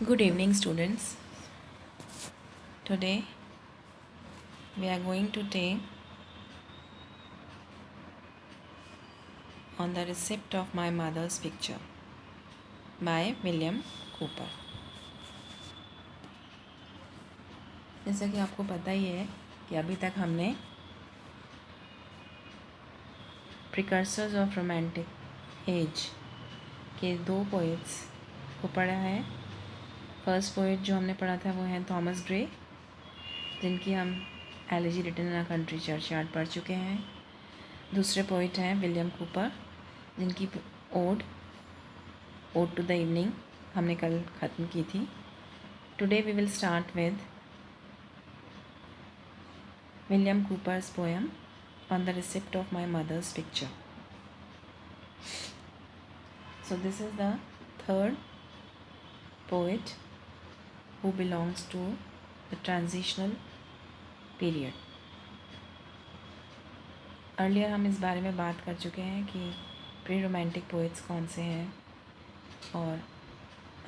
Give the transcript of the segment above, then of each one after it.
Good evening, students. Today we are going to take on the receipt of my mother's picture by William Cooper. जैसा कि आपको पता ही है कि अभी तक हमने प्रिकर्सर्स ऑफ रोमांटिक एज के दो पोइट्स को पढ़ा है। फर्स्ट पोइट जो हमने पढ़ा था वो है थॉमस ग्रे, जिनकी हम elegy written in a country churchyard पढ़ चुके हैं। दूसरे पोइट हैं विलियम कूपर, जिनकी ओड टू द इवनिंग हमने कल ख़त्म की थी। Today we will start with William Cowper's poem on the receipt of my mother's picture. So this is the third poet who belongs to the transitional period. Earlier हम इस बारे में बात कर चुके हैं कि प्री रोमांटिक पोइट्स कौन से हैं, और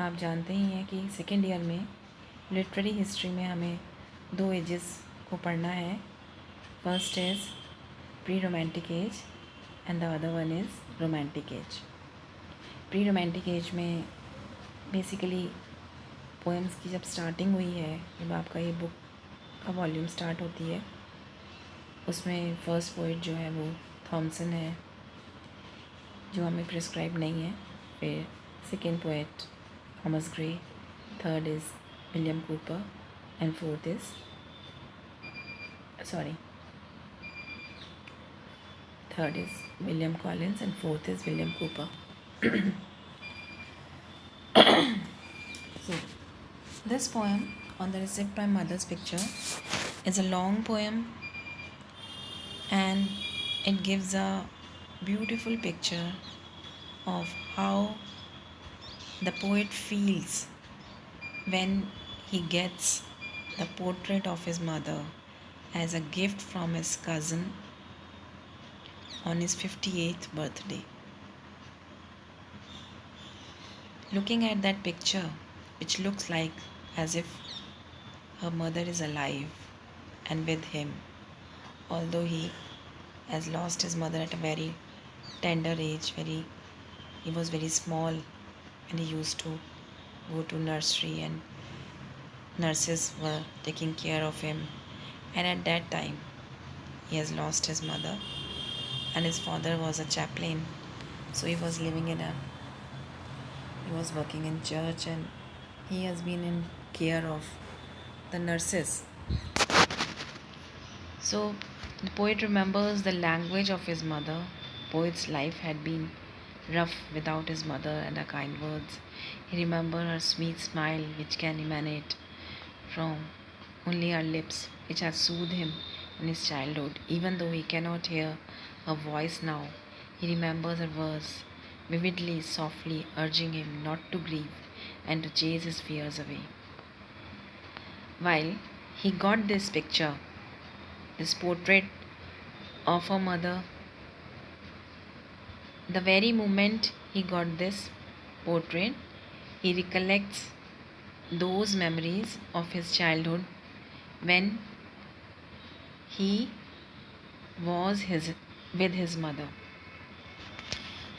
आप जानते ही हैं कि सेकेंड ईयर में लिटरेरी हिस्ट्री में हमें दो एजेस को पढ़ना है। First is pre romantic as and the other one is romantic as. Pre romantic as में बेसिकली पोएम्स की जब स्टार्टिंग हुई है, जब आपका ये बुक का वॉल्यूम स्टार्ट होती है, उसमें फ़र्स्ट पोइट जो है वो थॉमसन है, जो हमें प्रिस्क्राइब नहीं है। फिर second poet Thomas Gray, third is William Cooper and fourth is third is William Collins and fourth is William Cooper. So, this poem on the receipt by mother's picture is a long poem, and it gives a beautiful picture of how the poet feels when he gets the portrait of his mother as a gift from his cousin on his 58th birthday. Looking at that picture, which looks like as if her mother is alive and with him, although he has lost his mother at a very tender age. He was very small and he used to go to nursery, and nurses were taking care of him, and at that time he has lost his mother, and his father was a chaplain, so he was working in church, and he has been in care of the nurses. So the poet remembers the language of his mother. Poet's life had been rough without his mother and her kind words. He remembers her sweet smile, which can emanate from only her lips, which had soothed him in his childhood. Even though he cannot hear her voice now, he remembers her words vividly, softly, urging him not to grieve and to chase his fears away. While he got this picture, this portrait of her mother, the very moment he got this portrait, he recollects those memories of his childhood when he was with his mother.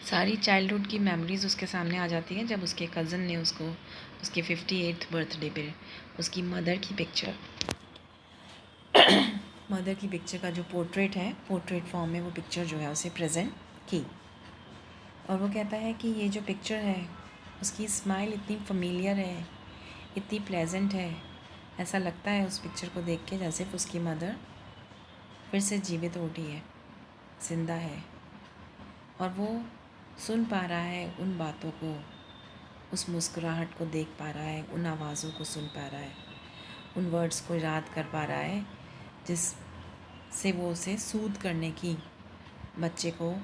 सारी childhood की memories उसके सामने आ जाती हैं जब उसके cousin ने उसको उसके 58th बर्थडे पे उसकी मदर की पिक्चर का जो पोर्ट्रेट है, पोर्ट्रेट फॉर्म में वो पिक्चर जो है उसे प्रेजेंट की। और वो कहता है कि ये जो पिक्चर है उसकी स्माइल इतनी फमीलियर है, इतनी प्लेजेंट है, ऐसा लगता है उस पिक्चर को देख के जैसे उसकी मदर फिर से जीवित उठी है, जिंदा है, और वो सुन पा रहा है उन बातों को, उस मुस्कुराहट को देख पा रहा है, उन आवाज़ों को सुन पा रहा है, उन वर्ड्स को याद कर पा रहा है जिससे वो उसे सूद करने की, बच्चे को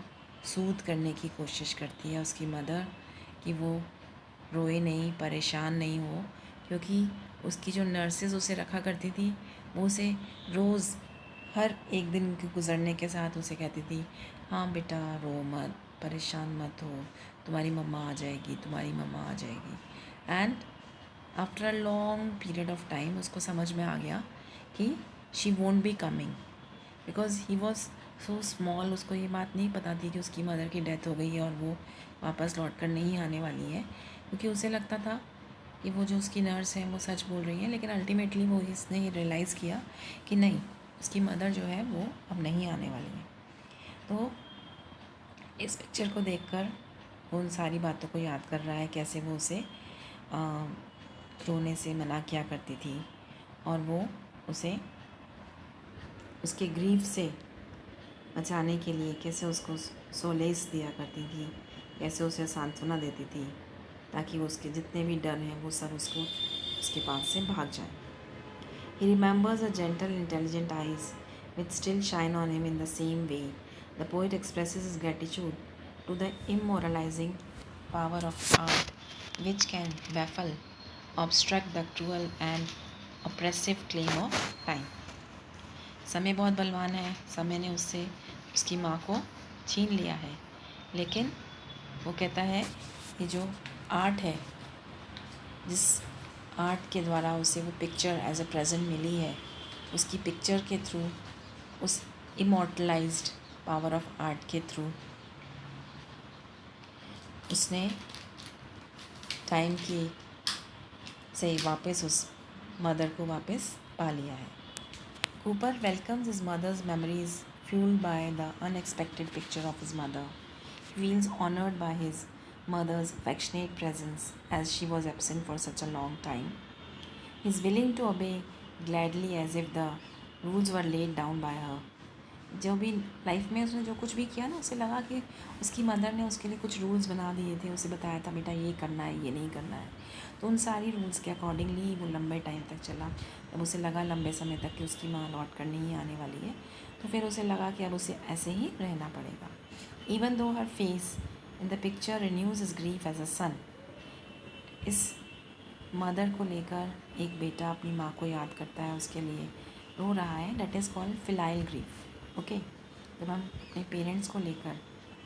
सूद करने की कोशिश करती है उसकी मदर, कि वो रोए नहीं, परेशान नहीं हो, क्योंकि उसकी जो नर्सेज उसे रखा करती थी वो उसे रोज़ हर एक दिन के गुज़रने के साथ उसे कहती थी, हाँ बेटा रो मत, परेशान मत हो, तुम्हारी मम्मा आ जाएगी, तुम्हारी मम्मा आ जाएगी। And after a long period of time उसको समझ में आ गया कि she won't be coming, because he was so small. उसको ये बात नहीं पता थी कि उसकी मदर की डेथ हो गई है और वो वापस लौट कर नहीं आने वाली है, क्योंकि उसे लगता था कि वो जो उसकी नर्स है वो सच बोल रही है। लेकिन अल्टीमेटली वो इसने ये रियलाइज़ किया कि नहीं, उसकी मदर जो है वो अब नहीं आने वाली है। तो इस पिक्चर को देखकर वो उन सारी बातों को याद कर रहा है, कैसे वो उसे रोने से मना किया करती थी और वो उसे उसके ग्रीफ से बचाने के लिए कैसे उसको सोलेस दिया करती थी, कैसे उसे सांत्वना देती थी, ताकि वो उसके जितने भी डर हैं वो सब उसको उसके पास से भाग जाए। He remembers her gentle, intelligent eyes, which still shine on him in the same way. The poet expresses his gratitude to the immortalizing power of art, which can baffle, obstruct the cruel and oppressive claim of time. समय बहुत बलवान है, समय ने उससे उसकी माँ को छीन लिया है, लेकिन वो कहता है ये जो आर्ट है, जिस आर्ट के द्वारा उसे वो पिक्चर एज अ प्रेजेंट मिली है, उसकी पिक्चर के थ्रू, उस इमोर्टलाइज्ड पावर ऑफ आर्ट के थ्रू उसने टाइम की से वापस उस मदर को वापस पा लिया है। Cooper welcomes his mother's memories fueled by the unexpected picture of his mother. He feels honored by his mother's affectionate presence as she was absent for such a long time. He is willing to obey gladly as if the rules were laid down by her. जो भी life में उसने जो कुछ भी किया ना, उसे लगा कि उसकी मदर ने उसके लिए कुछ रूल्स बना दिए थे, उसे बताया था बेटा ये करना है, ये नहीं करना है। तो उन सारी रूल्स के अकॉर्डिंगली वो लंबे टाइम तक चला। जब उसे लगा लंबे समय तक कि उसकी माँ लौट कर नहीं आने वाली है, तो फिर उसे लगा कि अब उसे ऐसे ही रहना पड़ेगा। Even though her face in the picture renews is grief as a son. इस मदर को लेकर एक बेटा अपनी माँ को याद करता है, उसके लिए रो रहा है। That is called filial grief. Okay, जब हम अपने पेरेंट्स को लेकर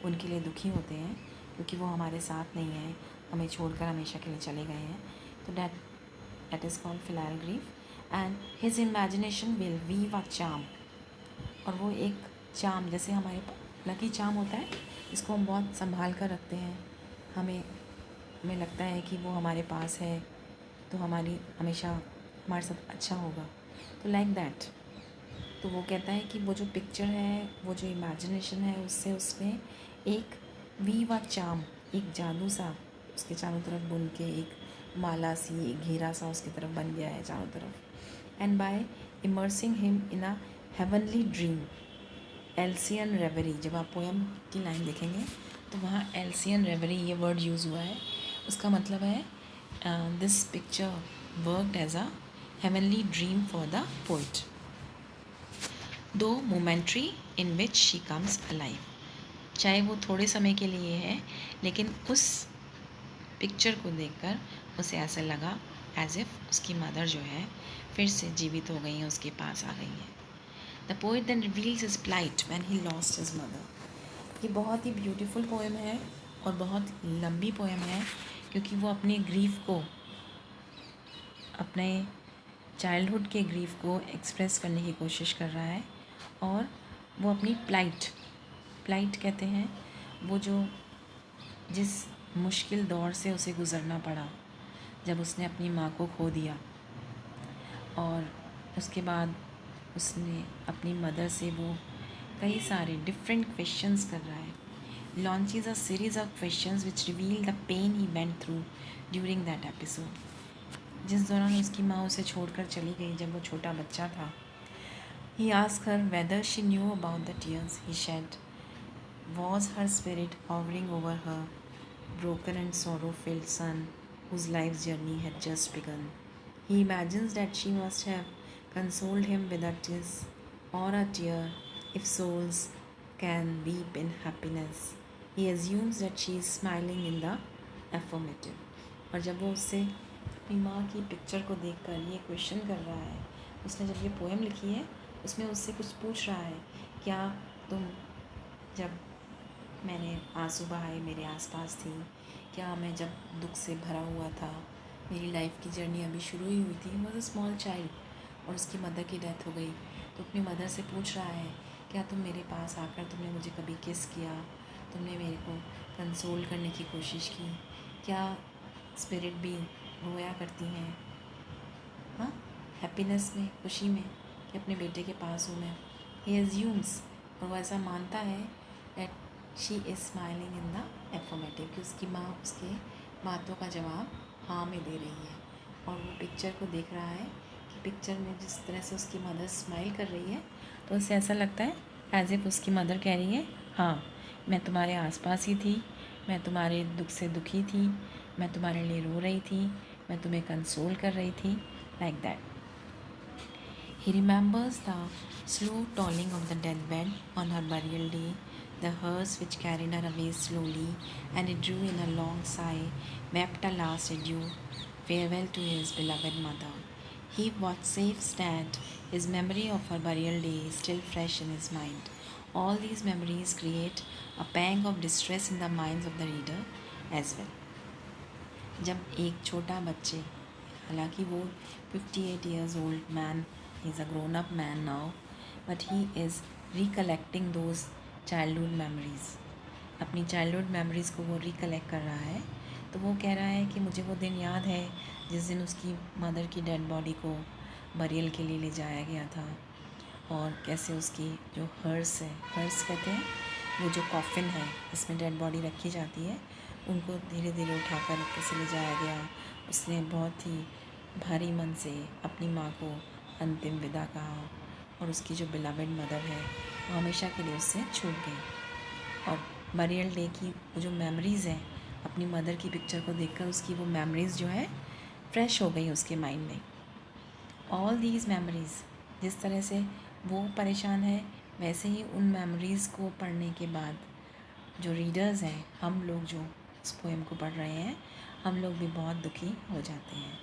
उनके लिए दुखी होते हैं क्योंकि वो हमारे साथ नहीं है, हमें छोड़कर हमेशा के लिए चले गए हैं, तो that is called filial grief. And his imagination will weave a charm. और वो एक चाम, जैसे हमारे लकी चाम होता है, इसको हम बहुत संभाल कर रखते हैं। हमें लगता है कि वो हमारे पास है तो हमारी हमेशा हमारे साथ अच्छा होगा, तो लाइक दैट। तो वो कहता है कि वो जो पिक्चर है, वो जो इमेजिनेशन है, उससे उसने एक वीवा चाम, एक जादू सा उसके चारों तरफ बुन के, एक माला सी, एक घेरा सा उसकी तरफ बन गया है चारों तरफ। And by immersing him in a heavenly dream, halcyon reverie. जब आप पोएम की लाइन देखेंगे तो वहाँ एल्सियन रेवरी ये वर्ड यूज़ हुआ है। उसका मतलब है this picture worked as a heavenly dream for the poet, though momentary in which she comes alive. चाहे वो थोड़े समय के लिए है, लेकिन उस पिक्चर को देखकर उसे ऐसा लगा एज इफ उसकी मदर जो है फिर से जीवित हो गई हैं, उसके पास आ गई हैं। The poet then reveals his plight when he lost his mother. ये बहुत ही ब्यूटीफुल पोएम है और बहुत लंबी पोएम है, क्योंकि वो अपने ग्रीफ को, अपने चाइल्डहुड के ग्रीफ को एक्सप्रेस करने की कोशिश कर रहा है। और वो अपनी प्लाइट कहते हैं वो जो जिस मुश्किल दौर से उसे गुज़रना पड़ा जब उसने अपनी माँ को खो दिया, और उसके बाद उसने अपनी मदर से वो कई सारे डिफरेंट क्वेश्चंस कर रहा है। Launches a series of questions which reveal the pain he went through during that episode. जिस दौरान उसकी माँ उसे छोड़कर चली गई जब वो छोटा बच्चा था। He asked her whether she knew about the tears he shed. Was her spirit hovering over her broken and sorrow-filled son whose life's journey had just begun? He imagines that she must have consoled him with a kiss or a tear, if souls can weep in happiness. He assumes that she is smiling in the affirmative. और जब वो उससे अपनी माँ की picture को देखकर ये क्वेश्चन कर रहा है, उसने जब ये पोएम लिखी है उसमें उससे कुछ पूछ रहा है, क्या तुम जब मैंने आंसू बहाए मेरे आसपास थी, क्या मैं जब दुख से भरा हुआ था मेरी लाइफ की जर्नी अभी शुरू ही हुई थी। वॉज अ स्मॉल चाइल्ड और उसकी मदर की डेथ हो गई। तो अपनी मदर से पूछ रहा है, क्या तुम मेरे पास आकर तुमने मुझे कभी किस किया, तुमने मेरे को कंसोल करने की कोशिश की, क्या स्पिरिट भी रोया करती हैं, हाँ, हैप्पीनेस में, खुशी में, कि अपने बेटे के पास हूँ मैं। ही एज्यूम्स, और वो ऐसा मानता है that she is smiling in the affirmative, कि उसकी माँ उसके बातों का जवाब हाँ में दे रही है। और वो पिक्चर को देख रहा है कि पिक्चर में जिस तरह से उसकी मदर स्माइल कर रही है, तो उसे ऐसा लगता है एज इफ़ उसकी मदर कह रही है, हाँ मैं तुम्हारे आसपास ही थी, मैं तुम्हारे दुख से दुखी थी, मैं तुम्हारे लिए रो रही थी, मैं तुम्हें कंसोल कर रही थी, like that. He remembers the slow tolling of the deathbed on her burial day, the hearse which carried her away slowly, and he drew in a long sigh, wept a last adieu, farewell to his beloved mother. He vouchsafes that his memory of her burial day is still fresh in his mind. All these memories create a pang of distress in the minds of the reader as well. जब एक छोटा बच्चे, हालांकि वो 58 years old man, he is a grown up man now, but he is recollecting those childhood memories, अपनी childhood memories को वो recollect कर रहा है। तो वो कह रहा है कि मुझे वो दिन याद है जिस दिन उसकी मदर की डेड बॉडी को बरियल के लिए ले जाया गया था, और कैसे उसकी जो हर्स है, हर्स कहते हैं वो जो कॉफ़िन है इसमें डेड बॉडी रखी जाती है, उनको धीरे धीरे उठाकर कैसे ले जाया गया। उसने बहुत ही भारी मन से अपनी माँ को अंतिम विदा कहा, और उसकी जो बिलवेड मदर है वो हमेशा के लिए उससे छूट गई। और बरियल डे की वो जो मेमोरीज़ हैं, अपनी मदर की पिक्चर को देखकर उसकी वो मेमोरीज़ जो है फ्रेश हो गई उसके माइंड में। ऑल दीज मेमोरीज़, जिस तरह से वो परेशान है, वैसे ही उन मेमोरीज़ को पढ़ने के बाद जो रीडर्स हैं, हम लोग जो इस पोएम को पढ़ रहे हैं, हम लोग भी बहुत दुखी हो जाते हैं।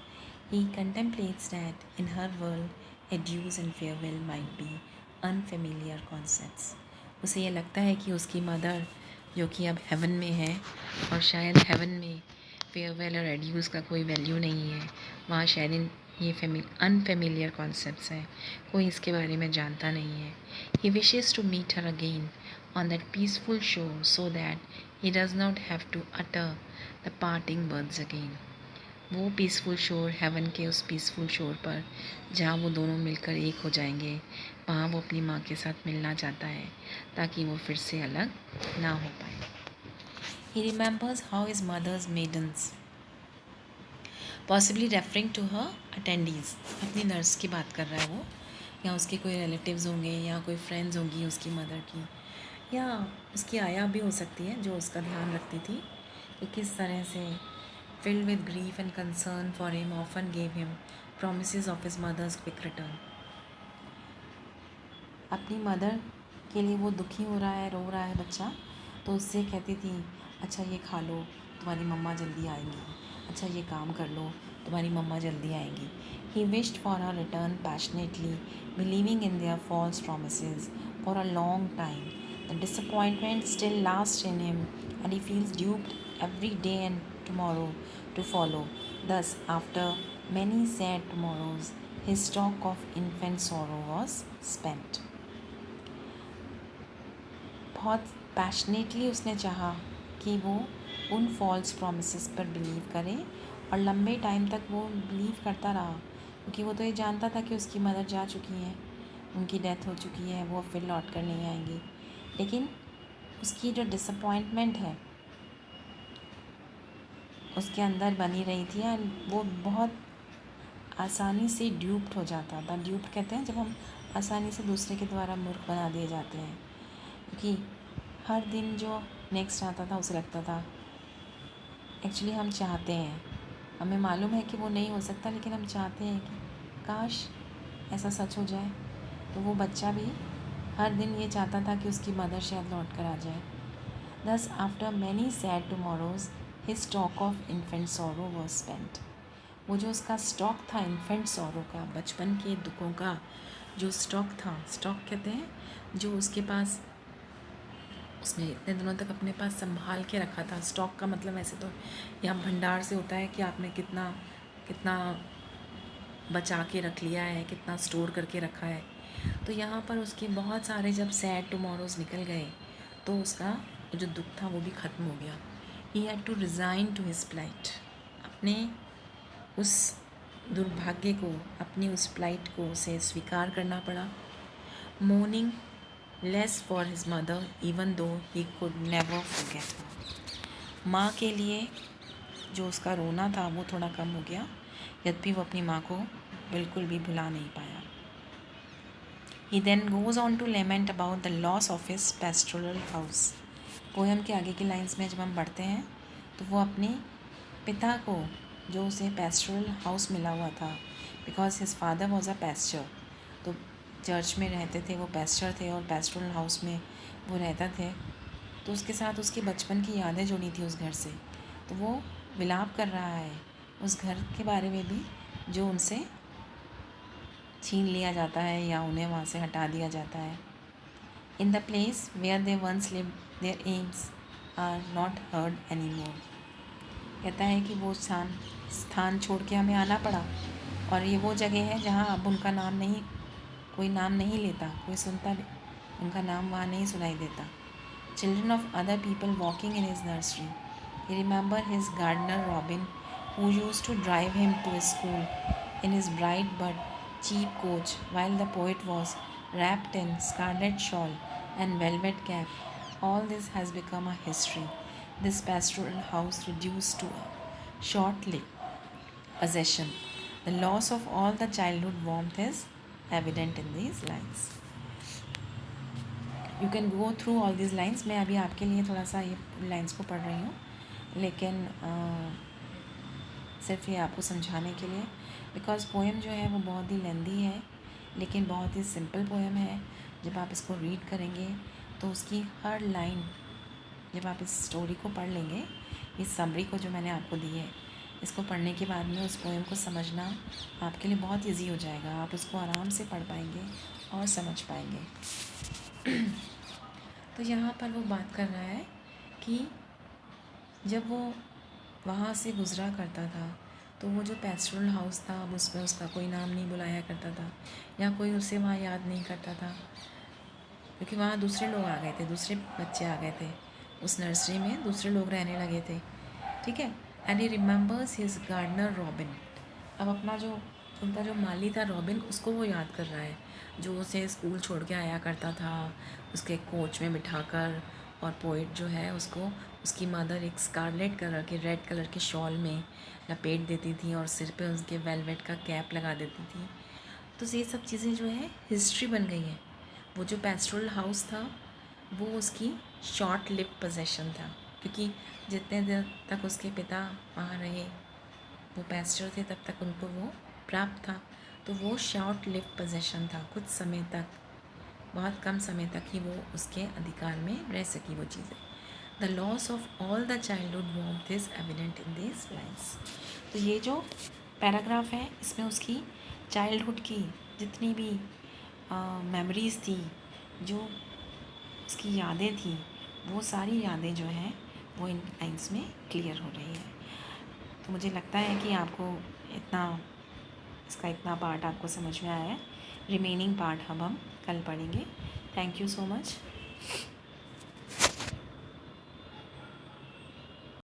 He contemplates that in her world adieus and farewell might be unfamiliar concepts. उसे ये लगता है कि उसकी मदर जो कि अब हेवन में है, और शायद हेवन में फेयरवेल और एड्यूज का कोई वैल्यू नहीं है, वहाँ शायद ये अनफेमिलियर कॉन्सेप्ट्स हैं, कोई इसके बारे में जानता नहीं है। He wishes to meet her again on that peaceful shore so that he does not have to utter the parting words again. वो पीसफुल शोर, हेवन के उस पीसफुल शोर पर जहाँ वो दोनों मिलकर एक हो जाएंगे, वहाँ वो अपनी माँ के साथ मिलना चाहता है ताकि वो फिर से अलग ना हो पाए। He remembers how his mother's maidens, possibly referring to her attendees, अपनी नर्स की बात कर रहा है वो, या उसके कोई रिलेटिव्स होंगे, या कोई फ्रेंड्स होंगी उसकी मदर की, या उसकी आया भी हो सकती है जो उसका ध्यान रखती थी, कि किस तरह से filled with grief and concern for him often gave him promises of his mother's quick return. अपनी मदर के लिए वो दुखी हो रहा है, रो रहा है बच्चा, तो उससे कहती थी, अच्छा ये खा लो, तुम्हारी मम्मा जल्दी आएंगी, अच्छा ये काम कर लो, तुम्हारी मम्मा जल्दी आएंगी। He wished for her return passionately, believing in their false promises for a long time. The disappointment still lasts in him, and he feels duped every day and tomorrow to follow. Thus, after many sad tomorrows, his stock of infant sorrow was spent. बहुत passionately उसने चाहा कि वो उन false promises पर believe करे, और लंबे टाइम तक वो बिलीव करता रहा, क्योंकि वो तो ये जानता था कि उसकी मदर जा चुकी हैं, उनकी डेथ हो चुकी है, वो फिर लौट कर नहीं आएंगी। लेकिन उसकी जो डिसअपॉइंटमेंट है उसके अंदर बनी रही थी, एंड वो बहुत आसानी से ड्यूप्ड हो जाता था। ड्यूप्ड कहते हैं जब हम आसानी से दूसरे के द्वारा मूर्ख बना दिए जाते हैं, क्योंकि हर दिन जो नेक्स्ट आता था उसे लगता था, एक्चुअली हम चाहते हैं, हमें मालूम है कि वो नहीं हो सकता, लेकिन हम चाहते हैं कि काश ऐसा सच हो जाए। तो वो बच्चा भी हर दिन ये चाहता था कि उसकी मदर शायद लौट कर आ जाए। Thus, after many sad tomorrows, his stock of infant sorrow was spent. वो जो उसका स्टॉक था इन्फेंट सॉरो का, बचपन के दुखों का जो स्टॉक था, स्टॉक कहते हैं जो उसके पास उसने इतने दिनों तक अपने पास संभाल के रखा था। स्टॉक का मतलब ऐसे तो यहाँ भंडार से होता है कि आपने कितना कितना बचा के रख लिया है, कितना स्टोर करके रखा है। तो यहाँ पर उसके बहुत सारे जब सैड टुमारोज निकल गए तो उसका जो दुख था वो भी ख़त्म हो गया। He had to resign to his plight, अपने उस दुर्भाग्य को, अपनी उस प्लाइट को उसे स्वीकार करना पड़ा। Morning less for his mother even though he could never forget हर, माँ के लिए जो उसका रोना था वो थोड़ा कम हो गया, यद्यपि वो अपनी माँ को बिल्कुल भी भुला नहीं पाया। He then goes on to lament about the loss of his pastoral house. Poem के आगे की लाइंस में जब हम पढ़ते हैं तो वो अपने पिता को, जो उसे पेस्टोरल हाउस मिला हुआ था, because his father was a Pasteur, तो चर्च में रहते थे, वो पेस्टर थे और पेस्टोरल हाउस में वो रहता थे, तो उसके साथ उसकी बचपन की यादें जुड़ी थी उस घर से। तो वो विलाप कर रहा है उस घर के बारे में भी जो उनसे छीन लिया जाता है या उन्हें वहाँ से हटा दिया जाता है। In the place where they once live their names are not heard any more, कहता है कि वो स्थान छोड़ के हमें आना पड़ा और ये वो जगह है जहाँ अब उनका नाम नहीं, कोई नाम नहीं लेता, कोई सुनता भी उनका नाम वहाँ नहीं सुनाई देता। Children of other people walking in his nursery, he remember his gardener Robin who used to drive him to school in his bright but cheap coach while the poet was wrapped in scarlet shawl and velvet cap. All this has become a history. This pastoral house reduced to a short-lived possession. The loss of all the childhood warmth is evident in these lines. You can go through all these lines. मैं अभी आपके लिए थोड़ा सा ये lines को पढ़ रही हूँ, लेकिन सिर्फ ये आपको समझाने के लिए, बिकॉज़ पोएम जो है वो बहुत ही लेंदी है लेकिन बहुत ही सिंपल पोएम है। जब आप इसको रीड करेंगे तो उसकी हर लाइन, जब आप इस स्टोरी को पढ़ लेंगे, इस समरी को जो मैंने आपको दी है, इसको पढ़ने के बाद में उस पोएम को समझना आपके लिए बहुत ईजी हो जाएगा। आप उसको आराम से पढ़ पाएंगे और समझ पाएंगे। तो यहाँ पर वो बात कर रहा है कि जब वो वहाँ से गुज़रा करता था तो वो जो पेस्टोरल हाउस था अब उसमें उसका कोई नाम नहीं बुलाया करता था या कोई उसे वहाँ याद नहीं करता था, क्योंकि वहाँ दूसरे लोग आ गए थे, दूसरे बच्चे आ गए थे, उस नर्सरी में दूसरे लोग रहने लगे थे, ठीक है। And he remembers his gardener Robin, अब अपना जो उनका जो माली था रॉबिन, उसको वो याद कर रहा है, जो उसे स्कूल छोड़ के आया करता था उसके कोच में बिठाकर, और पोइट जो है उसको उसकी मदर एक स्कारलेट कलर के, रेड कलर के शॉल में लपेट देती थी और सिर पे उसके वेलवेट का कैप लगा देती थी। तो ये सब चीज़ें जो है हिस्ट्री बन गई हैं। वो जो पेस्टोरल हाउस था वो उसकी शॉर्ट लिव पोजेशन था, क्योंकि जितने देर तक उसके पिता वहाँ रहे, वो पेस्टर थे, तब तक उनको वो प्राप्त था। तो वो शॉर्ट लिव पोजेशन था, कुछ समय तक, बहुत कम समय तक ही वो उसके अधिकार में रह सकी वो चीज़ें। The loss of all the childhood warmth is evident in this lines. तो ये जो पैराग्राफ है इसमें उसकी चाइल्डहुड की जितनी भी मेमोरीज़ थी, जो उसकी यादें थी, वो सारी यादें जो हैं वो इन लाइन्स में क्लियर हो रही है। तो मुझे लगता है कि आपको इसका इतना पार्ट आपको समझ में आया है। रिमेनिंग पार्ट हम कल पढ़ेंगे। Thank you so much.